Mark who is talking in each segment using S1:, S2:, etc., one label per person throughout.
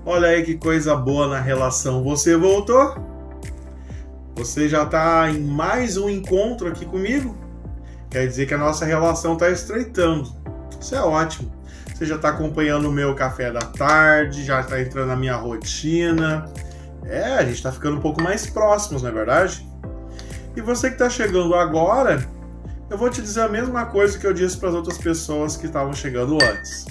S1: Olha aí que coisa boa na relação. Você voltou? Você já está em mais um encontro aqui comigo? Quer dizer que a nossa relação está estreitando. Isso é ótimo. Você já está acompanhando o meu café da tarde, já está entrando na minha rotina. A gente está ficando um pouco mais próximos, não é verdade? E você que está chegando agora, eu vou te dizer a mesma coisa que eu disse para as outras pessoas que estavam chegando antes.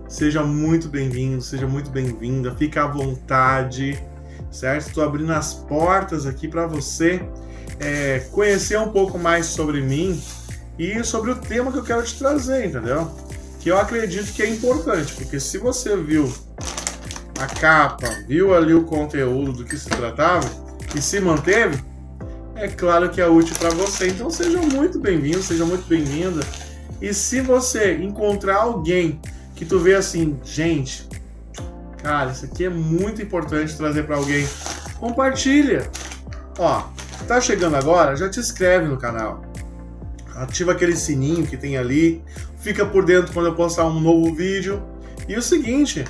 S1: Seja muito bem-vindo, seja muito bem-vinda, fique à vontade, certo? Estou abrindo as portas aqui para você conhecer um pouco mais sobre mim e sobre o tema que eu quero te trazer, entendeu? Que eu acredito que é importante, porque se você viu a capa, viu ali o conteúdo do que se tratava e se manteve, é claro que é útil para você. Então seja muito bem-vindo, seja muito bem-vinda. E se você encontrar alguém que tu vê assim, gente, cara, isso aqui é muito importante trazer para alguém, compartilha. Ó, tá chegando agora, já te inscreve no canal. Ativa aquele sininho que tem ali, fica por dentro quando eu postar um novo vídeo. E o seguinte,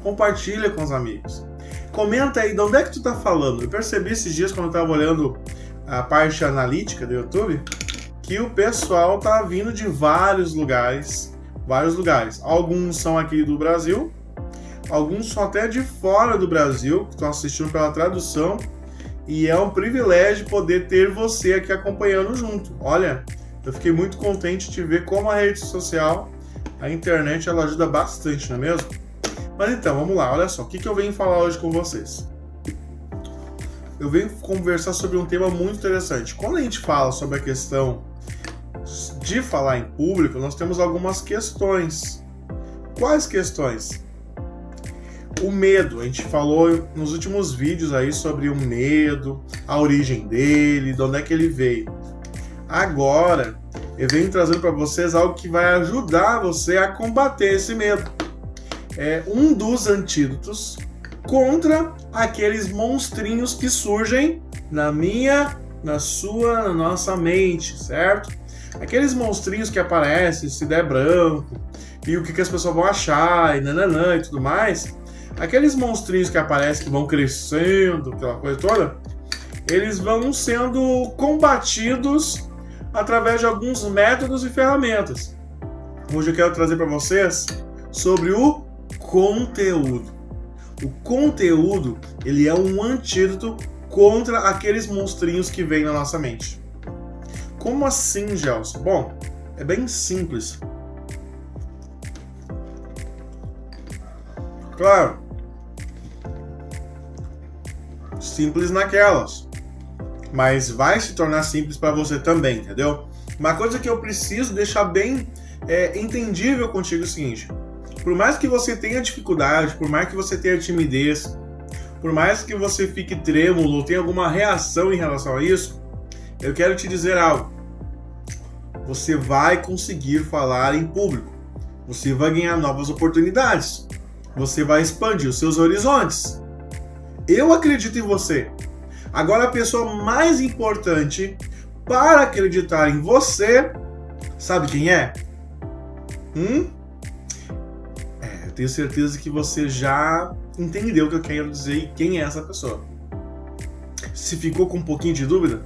S1: compartilha com os amigos. Comenta aí de onde é que tu tá falando. Eu percebi esses dias quando eu tava olhando a parte analítica do YouTube, que o pessoal tá vindo de vários lugares. Alguns são aqui do Brasil, alguns são até de fora do Brasil, que estão assistindo pela tradução. E é um privilégio poder ter você aqui acompanhando junto. Olha, eu fiquei muito contente de ver como a rede social, a internet, ela ajuda bastante, não é mesmo? Mas então, vamos lá, olha só, o que eu venho falar hoje com vocês? Eu venho conversar sobre um tema muito interessante. Quando a gente fala sobre a questão de falar em público, nós temos algumas questões. Quais questões? O medo, a gente falou nos últimos vídeos aí sobre o medo, a origem dele, de onde é que ele veio. Agora, eu venho trazendo para vocês algo que vai ajudar você a combater esse medo. É um dos antídotos contra aqueles monstrinhos que surgem na minha, na sua, na nossa mente, certo? Aqueles monstrinhos que aparecem se der branco, e o que as pessoas vão achar, e nananã e tudo mais. Aqueles monstrinhos que aparecem, que vão crescendo, aquela coisa toda, eles vão sendo combatidos através de alguns métodos e ferramentas. Hoje eu quero trazer para vocês sobre o conteúdo. O conteúdo, ele é um antídoto contra aqueles monstrinhos que vêm na nossa mente. Como assim, Gelson? Bom, é bem simples. Claro, simples naquelas, mas vai se tornar simples para você também, entendeu? Uma coisa que eu preciso deixar bem entendível contigo é o seguinte: por mais que você tenha dificuldade, por mais que você tenha timidez, por mais que você fique trêmulo ou tenha alguma reação em relação a isso, eu quero te dizer algo. Você vai conseguir falar em público. Você vai ganhar novas oportunidades. Você vai expandir os seus horizontes. Eu acredito em você. Agora, a pessoa mais importante para acreditar em você, sabe quem é? Eu tenho certeza que você já entendeu o que eu quero dizer e quem é essa pessoa. Se ficou com um pouquinho de dúvida,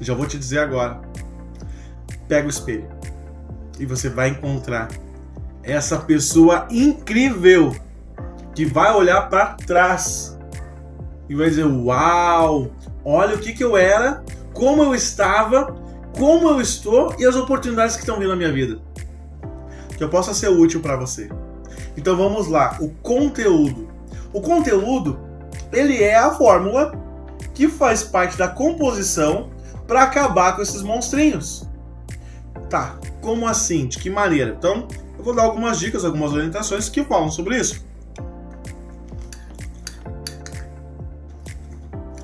S1: já vou te dizer agora. Pega o espelho e você vai encontrar essa pessoa incrível que vai olhar para trás e vai dizer: uau, olha o que eu era, como eu estava, como eu estou e as oportunidades que estão vindo na minha vida. Que eu possa ser útil para você. Então vamos lá, o conteúdo. O conteúdo, ele é a fórmula que faz parte da composição para acabar com esses monstrinhos. Tá, como assim? De que maneira? Então, eu vou dar algumas dicas, algumas orientações que falam sobre isso.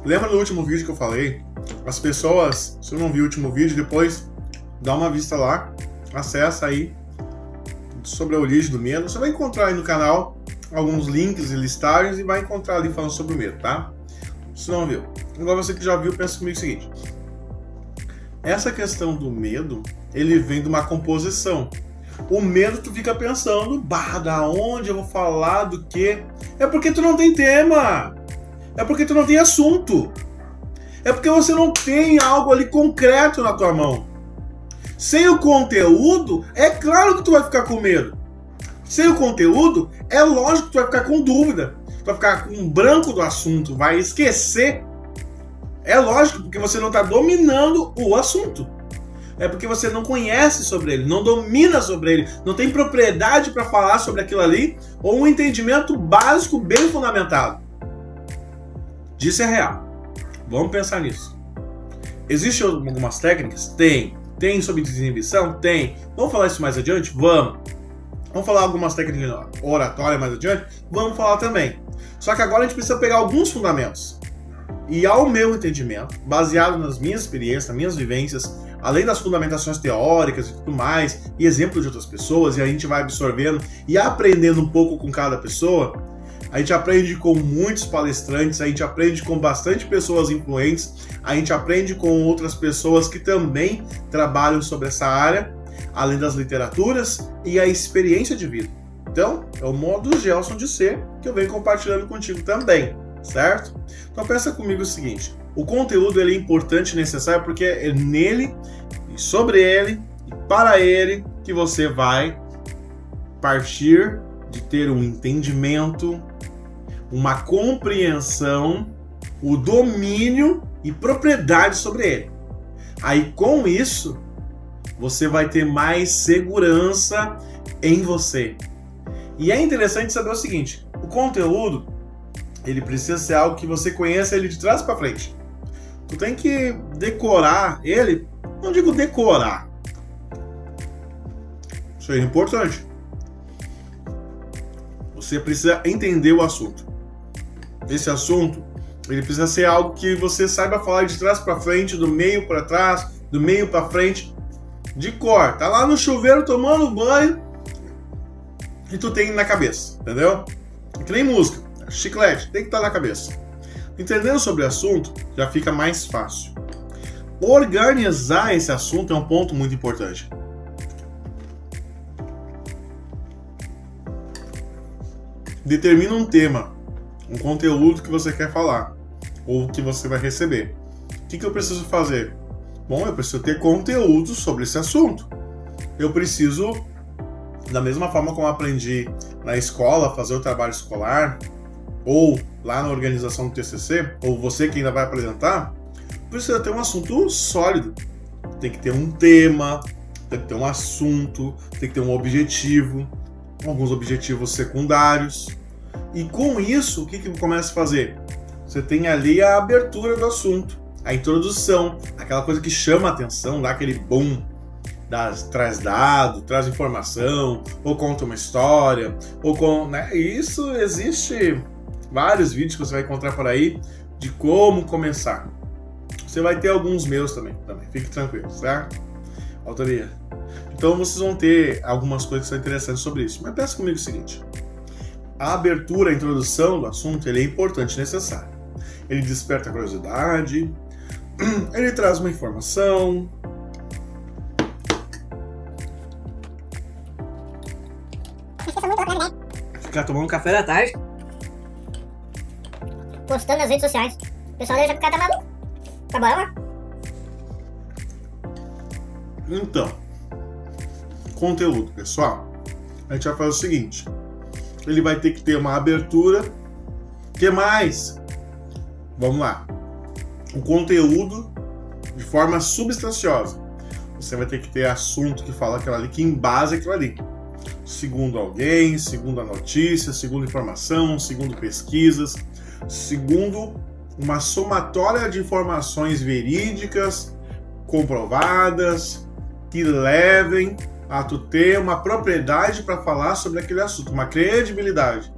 S1: Lembra do último vídeo que eu falei? As pessoas, se não viu o último vídeo, depois dá uma vista lá, acessa aí sobre a origem do medo. Você vai encontrar aí no canal alguns links e listagens e vai encontrar ali falando sobre o medo, tá? Se não viu. Agora você que já viu, pensa comigo o seguinte. Essa questão do medo, ele vem de uma composição. O medo tu fica pensando, da onde eu vou falar, do quê? É porque tu não tem tema. É porque tu não tem assunto. É porque você não tem algo ali concreto na tua mão. Sem o conteúdo, é claro que tu vai ficar com medo. Sem o conteúdo, é lógico que tu vai ficar com dúvida. Tu vai ficar com um branco do assunto, vai esquecer. É lógico, porque você não está dominando o assunto. É porque você não conhece sobre ele, não domina sobre ele, não tem propriedade para falar sobre aquilo ali, ou um entendimento básico bem fundamentado. Disso é real. Vamos pensar nisso. Existem algumas técnicas? Tem. Tem sobre desinibição? Tem. Vamos falar isso mais adiante? Vamos. Vamos falar algumas técnicas oratórias mais adiante? Vamos falar também. Só que agora a gente precisa pegar alguns fundamentos. E ao meu entendimento, baseado nas minhas experiências, nas minhas vivências, além das fundamentações teóricas e tudo mais, e exemplos de outras pessoas, e a gente vai absorvendo e aprendendo um pouco com cada pessoa, a gente aprende com muitos palestrantes, a gente aprende com bastante pessoas influentes, a gente aprende com outras pessoas que também trabalham sobre essa área, além das literaturas e a experiência de vida. Então, é o modo Gelson de ser que eu venho compartilhando contigo também, certo? Então pensa comigo o seguinte, o conteúdo ele é importante e necessário porque é nele, e sobre ele, e para ele que você vai partir de ter um entendimento, uma compreensão, o domínio e propriedade sobre ele. Aí com isso, você vai ter mais segurança em você. E é interessante saber o seguinte, o conteúdo, ele precisa ser algo que você conheça ele de trás para frente. Tu tem que decorar ele, não digo decorar, isso é importante. Você precisa entender o assunto. Esse assunto, ele precisa ser algo que você saiba falar de trás para frente, do meio para trás, do meio para frente, de cor. Tá lá no chuveiro tomando banho e tu tem na cabeça, entendeu? É que nem música, chiclete, tem que estar na cabeça. Entendendo sobre o assunto, já fica mais fácil. Organizar esse assunto é um ponto muito importante. Determina um tema, um conteúdo que você quer falar, ou que você vai receber. O que eu preciso fazer? Bom, eu preciso ter conteúdo sobre esse assunto. Eu preciso, da mesma forma como aprendi na escola, fazer o trabalho escolar, ou lá na organização do TCC, ou você que ainda vai apresentar, precisa ter um assunto sólido. Tem que ter um tema, tem que ter um assunto, tem que ter um objetivo, alguns objetivos secundários. E com isso, o que começa a fazer? Você tem ali a abertura do assunto, a introdução, aquela coisa que chama a atenção, dá aquele boom, traz dado, traz informação, ou conta uma história, né? E isso existe vários vídeos que você vai encontrar por aí de como começar. Você vai ter alguns meus também, fique tranquilo, certo? Autoria. Então vocês vão ter algumas coisas que são interessantes sobre isso. Mas pensa comigo o seguinte, a abertura, a introdução do assunto, ele é importante e necessário. Ele desperta a curiosidade, ele traz uma informação,
S2: ficar tomando café da tarde,
S3: postando nas redes sociais. O pessoal deve achar que o cara tá maluco. Trabalha lá.
S1: Então, conteúdo, pessoal. A gente vai fazer o seguinte. Ele vai ter que ter uma abertura. O que mais? Vamos lá. O conteúdo de forma substanciosa. Você vai ter que ter assunto que fala aquilo ali, que embasa aquilo ali. Segundo alguém, segundo a notícia, segundo informação, segundo pesquisas, segundo uma somatória de informações verídicas, comprovadas, que levem a tu ter uma propriedade para falar sobre aquele assunto, uma credibilidade.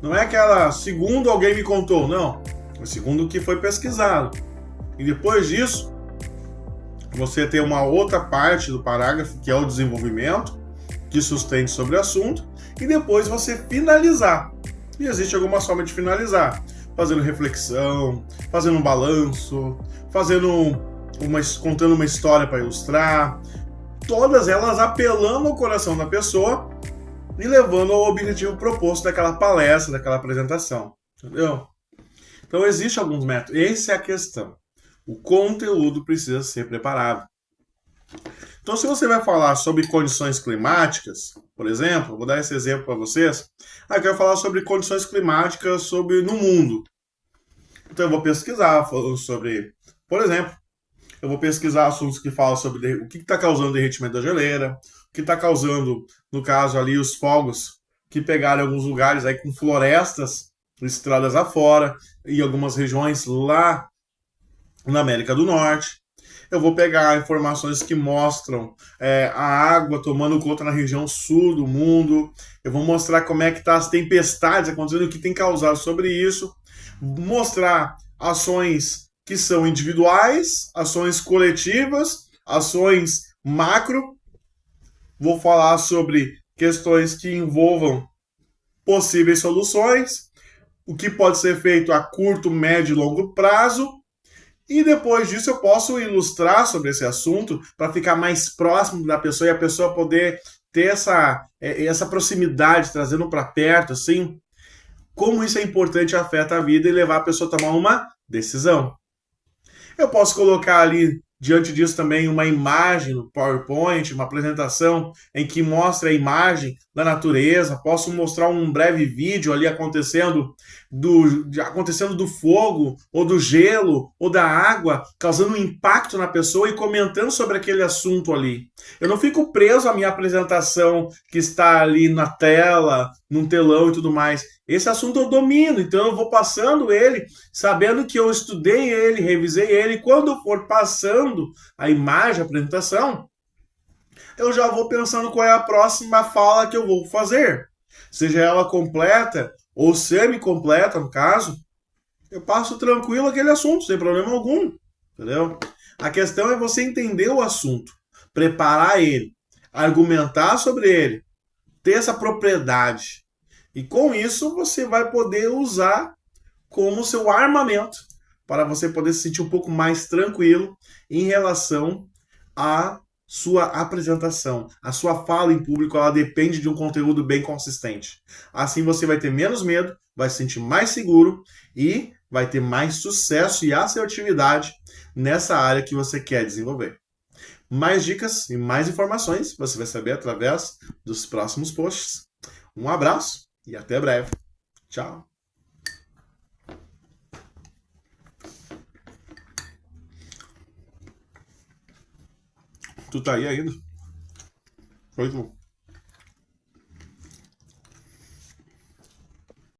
S1: Não é aquela segundo alguém me contou, não. É segundo o que foi pesquisado. E depois disso, você tem uma outra parte do parágrafo, que é o desenvolvimento, que sustente sobre o assunto, e depois você finalizar. E existe alguma forma de finalizar, fazendo reflexão, fazendo um balanço, contando uma história para ilustrar, todas elas apelando ao coração da pessoa e levando ao objetivo proposto daquela palestra, daquela apresentação. Entendeu? Então, existem alguns métodos. Essa é a questão. O conteúdo precisa ser preparado. Então, se você vai falar sobre condições climáticas, por exemplo, eu vou dar esse exemplo para vocês. Eu quero falar sobre condições climáticas no mundo. Então, eu vou pesquisar sobre, por exemplo, eu vou pesquisar assuntos que falam sobre o que está causando o derretimento da geleira, o que está causando, no caso ali, os fogos que pegaram alguns lugares aí com florestas estradas afora, e algumas regiões lá na América do Norte. Eu vou pegar informações que mostram a água tomando conta na região sul do mundo. Eu vou mostrar como é que tá as tempestades acontecendo, o que tem causado sobre isso. Mostrar ações que são individuais, ações coletivas, ações macro. Vou falar sobre questões que envolvam possíveis soluções, o que pode ser feito a curto, médio e longo prazo. E depois disso eu posso ilustrar sobre esse assunto para ficar mais próximo da pessoa e a pessoa poder ter essa proximidade, trazendo para perto, assim, como isso é importante e afeta a vida e levar a pessoa a tomar uma decisão. Eu posso colocar ali, diante disso também, uma imagem no PowerPoint, uma apresentação em que mostra a imagem da natureza. Posso mostrar um breve vídeo ali acontecendo do fogo, ou do gelo, ou da água, causando um impacto na pessoa e comentando sobre aquele assunto ali. Eu não fico preso à minha apresentação que está ali na tela, num telão e tudo mais. Esse assunto eu domino, então eu vou passando ele, sabendo que eu estudei ele, revisei ele, e quando for passando a imagem, a apresentação, eu já vou pensando qual é a próxima fala que eu vou fazer. Seja ela completa ou semi-completa, no caso, eu passo tranquilo aquele assunto, sem problema algum, entendeu? A questão é você entender o assunto, preparar ele, argumentar sobre ele, ter essa propriedade. E com isso você vai poder usar como seu armamento para você poder se sentir um pouco mais tranquilo em relação à sua apresentação. A sua fala em público, ela depende de um conteúdo bem consistente. Assim você vai ter menos medo, vai se sentir mais seguro e vai ter mais sucesso e assertividade nessa área que você quer desenvolver. Mais dicas e mais informações você vai saber através dos próximos posts. Um abraço e até breve. Tchau. Tu tá aí ainda? Foi tu.